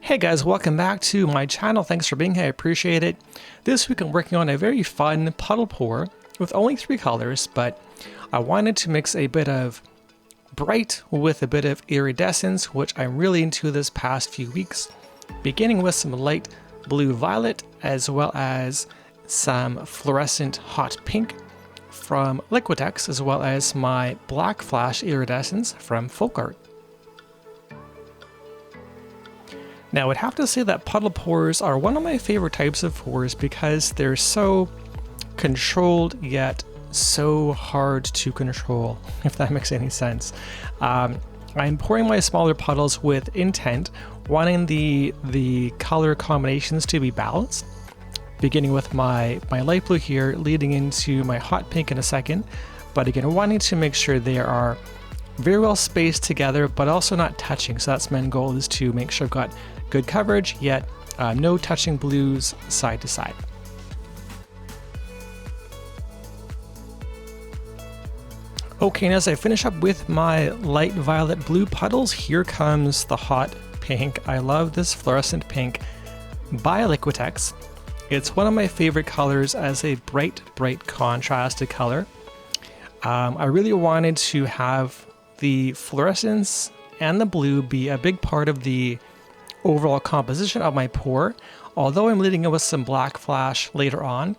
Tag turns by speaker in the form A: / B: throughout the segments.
A: Hey guys, welcome back to my channel. Thanks for being here, I appreciate it. This week I'm working on a very fun puddle pour with only 3 colors, but I wanted to mix a bit of bright with a bit of iridescence, which I'm really into this past few weeks, beginning with some light blue violet as well as some fluorescent hot pink from Liquitex, as well as my black flash iridescence from FolkArt. Now, I'd have to say that puddle pours are one of my favorite types of pours because they're so controlled yet so hard to control, if that makes any sense. I'm pouring my smaller puddles with intent, wanting the color combinations to be balanced, beginning with my light blue here, leading into my hot pink in a second, but again, wanting to make sure they are very well spaced together, but also not touching. So that's my main goal, is to make sure I've got good coverage, yet no touching blues side to side. Okay, and as I finish up with my light violet blue puddles, here comes the hot pink. I love this fluorescent pink by Liquitex. It's one of my favorite colors as a bright contrasted color. I really wanted to have the fluorescence and the blue be a big part of the overall composition of my pour. Although I'm leading it with some black flash later on,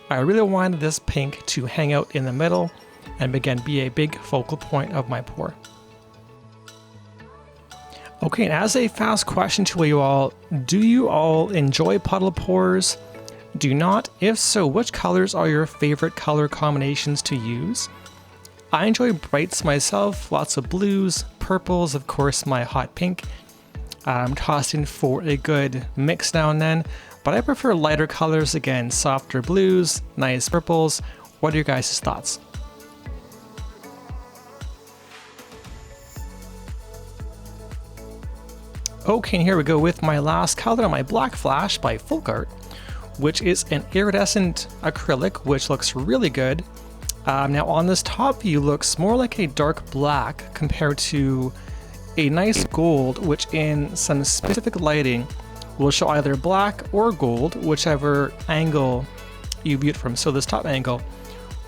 A: I really wanted this pink to hang out in the middle and again be a big focal point of my pour. Okay, and as a fast question to you all, do you all enjoy puddle pours? Do you not? If so, which colors are your favorite color combinations to use? I enjoy brights myself, lots of blues, purples, of course my hot pink. I'm tossing for a good mix now and then, but I prefer lighter colors, again, softer blues, nice purples. What are your guys' thoughts? Okay, and here we go with my last color, my black flash by FolkArt, which is an iridescent acrylic, which looks really good. Now on this top view looks more like a dark black compared to a nice gold, which in some specific lighting will show either black or gold, whichever angle you view it from. So this top angle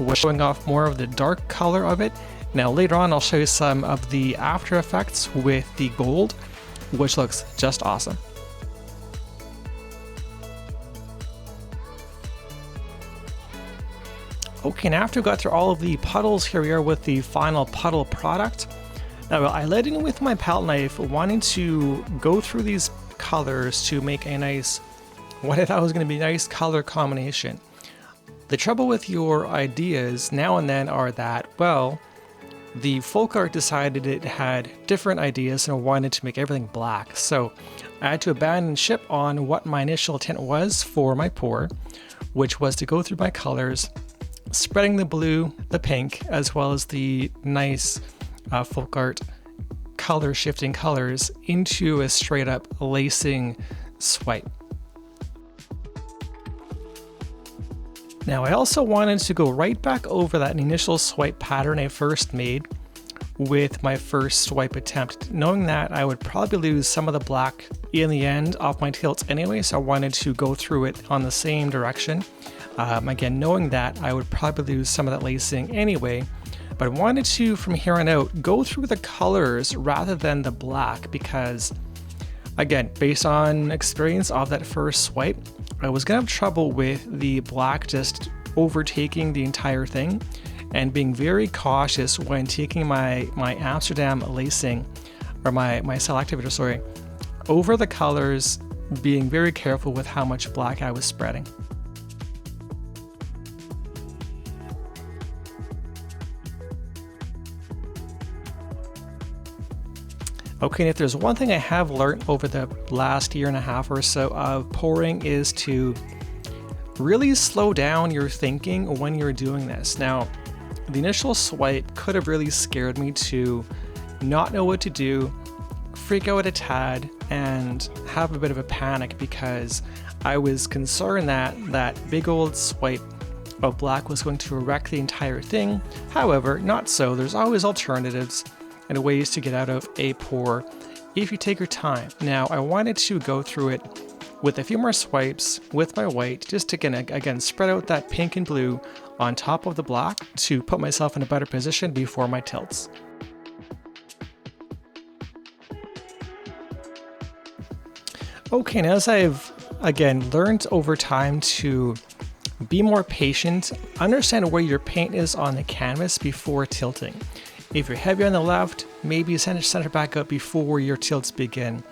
A: was showing off more of the dark color of it. Now later on I'll show you some of the after effects with the gold, which looks just awesome. Okay, and after we got through all of the puddles, here we are with the final puddle product. Now, I led in with my palette knife, wanting to go through these colors to make a nice, what I thought was going to be a nice color combination. The trouble with your ideas now and then are that, well, the FolkArt decided it had different ideas and wanted to make everything black. So I had to abandon ship on what my initial intent was for my pour, which was to go through my colors, spreading the blue, the pink, as well as the nice FolkArt color shifting colors into a straight up lacing swipe. Now I also wanted to go right back over that initial swipe pattern I first made with my first swipe attempt, knowing that I would probably lose some of the black in the end off my tilts anyway, so I wanted to go through it on the same direction. Again, knowing that I would probably lose some of that lacing anyway, but I wanted to, from here on out, go through the colors rather than the black because, again, based on experience of that first swipe, I was gonna have trouble with the black just overtaking the entire thing and being very cautious when taking my Amsterdam lacing, or my cell activator, sorry, over the colors, being very careful with how much black I was spreading. Okay, and if there's one thing I have learned over the last year and a half or so of pouring is to really slow down your thinking when you're doing this. Now, the initial swipe could have really scared me to not know what to do, freak out a tad, and have a bit of a panic because I was concerned that that big old swipe of black was going to wreck the entire thing. However, not so. There's always alternatives and ways to get out of a pour if you take your time. Now, I wanted to go through it with a few more swipes with my white, just to again spread out that pink and blue on top of the black to put myself in a better position before my tilts. Okay, and as I've again learned over time to be more patient, understand where your paint is on the canvas before tilting. If you're heavy on the left, maybe center back up before your tilts begin,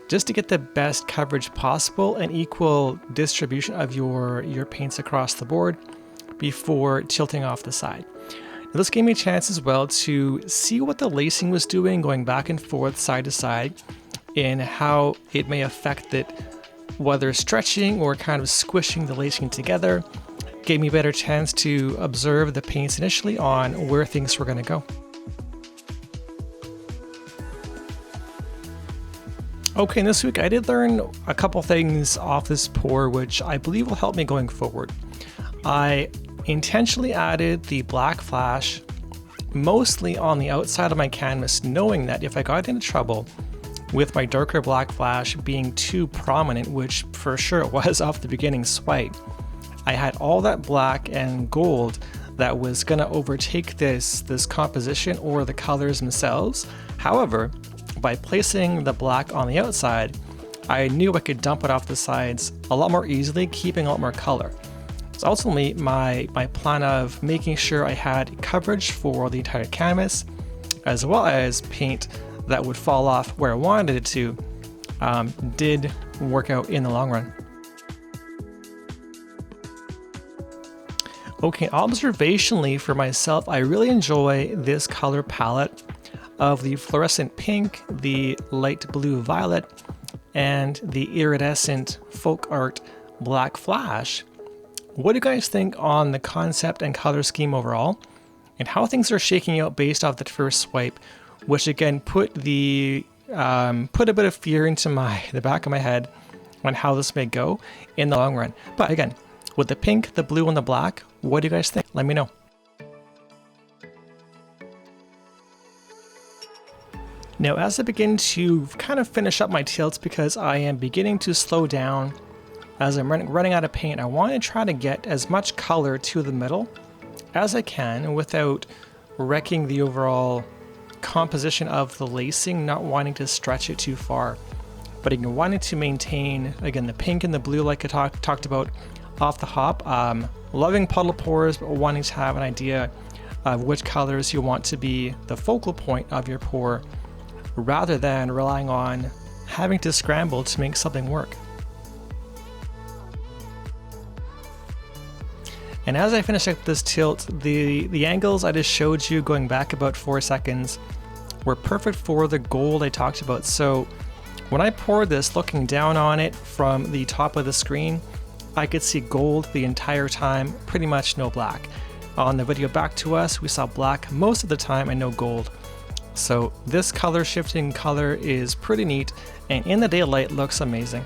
A: just to get the best coverage possible and equal distribution of your paints across the board before tilting off the side. Now, this gave me a chance as well to see what the lacing was doing, going back and forth, side to side, and how it may affect it, whether stretching or kind of squishing the lacing together. Gave me a better chance to observe the paints initially on where things were going to go. Okay, and this week I did learn a couple things off this pour, which I believe will help me going forward. I intentionally added the black flash mostly on the outside of my canvas, knowing that if I got into trouble with my darker black flash being too prominent, which for sure it was off the beginning swipe, I had all that black and gold that was going to overtake this composition or the colors themselves. However, by placing the black on the outside, I knew I could dump it off the sides a lot more easily, keeping a lot more color. So ultimately, my plan of making sure I had coverage for the entire canvas, as well as paint that would fall off where I wanted it to, did work out in the long run. Okay, observationally for myself, I really enjoy this color palette of the fluorescent pink, the light blue violet, and the iridescent FolkArt black flash. What do you guys think on the concept and color scheme overall, and how things are shaking out based off that first swipe, which again put a bit of fear into the back of my head on how this may go in the long run. But again, with the pink, the blue, and the black, what do you guys think? Let me know. Now, as I begin to kind of finish up my tilts, because I am beginning to slow down as I'm running out of paint, I want to try to get as much color to the middle as I can without wrecking the overall composition of the lacing, not wanting to stretch it too far. But again, wanting to maintain, again, the pink and the blue like I talked about off the hop. Loving puddle pours, but wanting to have an idea of which colors you want to be the focal point of your pour, rather than relying on having to scramble to make something work. And as I finish up this tilt, the angles I just showed you going back about 4 seconds were perfect for the gold I talked about. So when I poured this, looking down on it from the top of the screen, I could see gold the entire time, pretty much no black. On the video back to us, we saw black most of the time and no gold. So this color shifting color is pretty neat, and in the daylight looks amazing.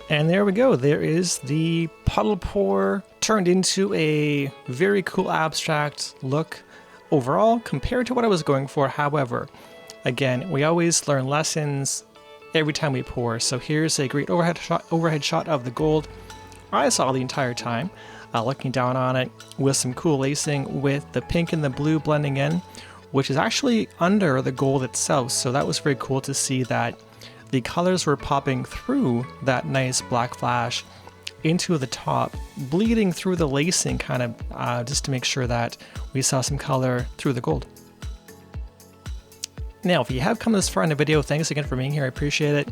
A: And there we go. There is the puddle pour turned into a very cool abstract look overall compared to what I was going for. However, again, we always learn lessons every time we pour. So here's a great overhead shot of the gold I saw the entire time. Looking down on it with some cool lacing with the pink and the blue blending in, which is actually under the gold itself. So that was very cool to see that the colors were popping through that nice black flash into the top, bleeding through the lacing kind of just to make sure that we saw some color through the gold. Now, if you have come this far in the video, thanks again for being here. I appreciate it.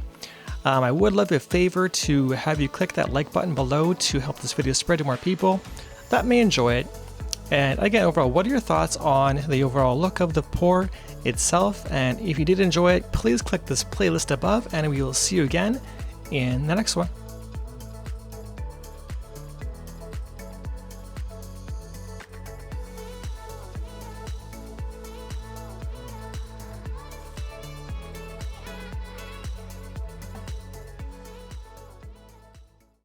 A: I would love a favor to have you click that like button below to help this video spread to more people that may enjoy it. And again, overall, what are your thoughts on the overall look of the pour itself? And if you did enjoy it, please click this playlist above, and we will see you again in the next one.